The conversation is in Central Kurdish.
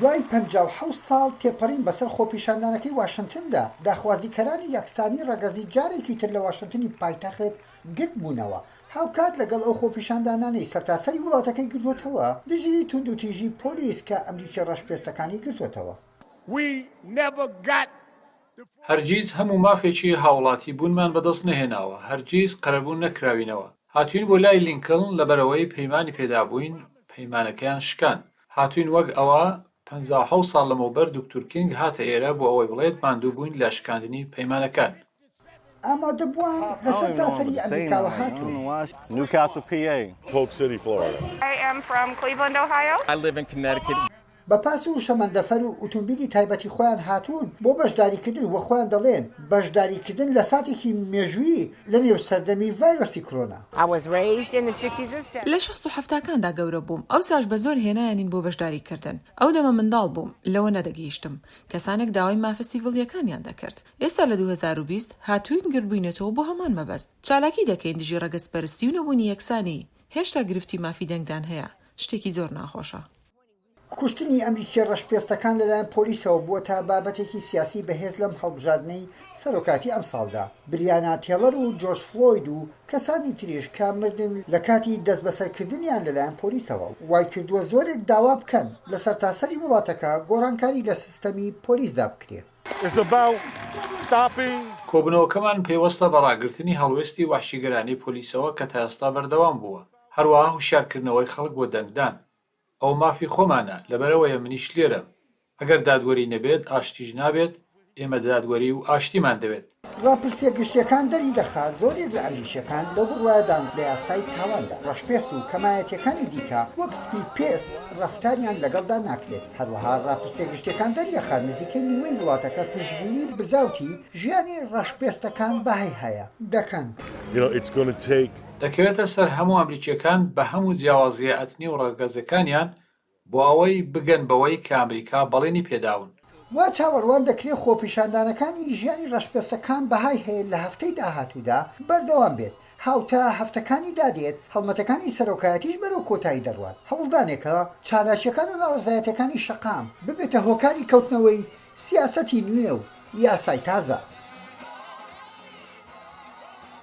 دوای 57 ساڵ تێپەڕین بەسەر خۆپیشاندانەکەی واشنگتندا داخوازیکەرانی یەکسانی ڕەگەزی جارێکی تر لە واشنگتنی پایتەخت گرت بوونەوە هاوکات لەگەڵ ئەو خۆپیشاندانانەی سەرتاسەری وڵاتەکەی گرتوتەوە دژی تونند و تیژی پۆلیس کە ئەمریکی ڕەشپێستەکانی گرتوتەوە. هەرگیز هەموو مافێکی هاوڵاتی بوونمان بەدەست نەهێناوە، هەرگیز قەرەبوون نەکراوینەوە. هاتوین بۆ لای لینکڵن لەبەرەوەی پەیمانی پێدابووین، پەیمانەکەیان شکاند. هاتوین وەک ئەوە 57 ساڵ لەمەوبەر دکتۆر کینگ هاتە ئێرە بۆ ئەوەی بڵێت ماندوو بووین لە شکاندنی پەیمانەکان. ئامادەبووان لە سەرتاسەری ئەمریکاوە هاتوون. Newcastle, PA. Polk City, Florida. I am from Cleveland, Ohio. I live in Connecticut. بە پاس و شەمەندەفەر و ئۆتۆمبیلی تایبەتی خۆیان هاتوون بۆ بەشداریکردن وە خۆیان دەڵێن بەشداریکردن لە ساتێکی مێژووی لە نێو سەردەمی ڤایرۆسی کۆرۆنا. لە 1970کاندا گەورە بووم ئەو ساش بە زۆر هێنایانین بۆ بەشداریکردن ئەو دەمە منداڵ بووم لەوە نەدەگەیشتم کەسانێک داوای مافە سیڤڵیەکانیان دەکرد. ئێستا لە 2020 هاتوین گرتبووینەتەوە بۆ هەمان مەبەست چالاکی دەکەین دژی ڕەگەزپەرستی و نەبوونی یەکسانی هێشتا گرفتی مافی دەنگدان هەیە شتێکی زۆر ناخۆشە. کوشتنی ئەمریکی ڕەشپێستەکان لەلایەن پۆلیسەوە بووە تا بابەتێکی سیاسی بەهێز لەم هەڵبژاردنەی سەرۆکاتی ئەم ساڵدا. بریانا تێلەر و جۆرج فلۆید و کەسانی تریش کە مردن لە کاتی دەست بەسەرکردنیان لەلایەن پۆلیسەوە وای کردووە زۆرێک داوا بکەن لە سەرتاسەری وڵاتەکە گۆڕانکاری لە سیستەمی پۆلیسدا بکرێت. کۆبنەوەکەمان پێوەستە بە ڕاگررتنی هەڵوێستی وحشیگەرانی پۆلیسەوە کە تا ئێستا بەردەوام بووە، هەروەها هوشیارکردنەوەی خەڵک بۆ دەنگدان. ئەو مافی خۆمانە لەبەرەوەیە منیش لێرەم. ئەگەر دادوەری نەبێت ئاشتیش نابێت، ئێمە دادوەری و ئاشتیمان دەوێت. ڕاپرسیە گشتیەکان دەری دەخات زۆرێک لە ئەمریکیەکان لەو بڕوایەدان لە یاسای تاواندا ڕەشپێست و کەمایەتیەکانی دیکە وەک سپید پێست ڕەفتاریان لەگەڵدا ناکرێت. هەروەها ڕاپرسیە گشتیەکان دەریەخات نزیکەی نیوەی وڵاتەکە پشتگیری بزاوتی ژیانی ڕەشپێستەکان بەهای هەیە دەکەن. دەکەوێتە سەر هەموو ئەمریکیەکان بە هەموو جیاوازیە ئەتنی و ڕەگەزەکانیان بۆ ئەوەی بگەن بەوەی کە ئەمریکا بەڵێنی پێداون. وا چاوەڕوان دەکرێت خۆپیشاندانەکانی ژیانی ڕەشپێستەکان بەهای هەیە لە هەفتەی داهاتوودا بەردەوام بێت. هاوتا هەفتەکانی دادێت هەڵمەتەکانی سەرۆکایەتیش بەرەو کۆتایی دەڕوات. هەوڵدانێکە چالاکیەکان و ناڕزایەتەکانی شەقام ببێتە هۆکاری کەوتنەوەی سیاسەتی نوێ و یاسای تازە.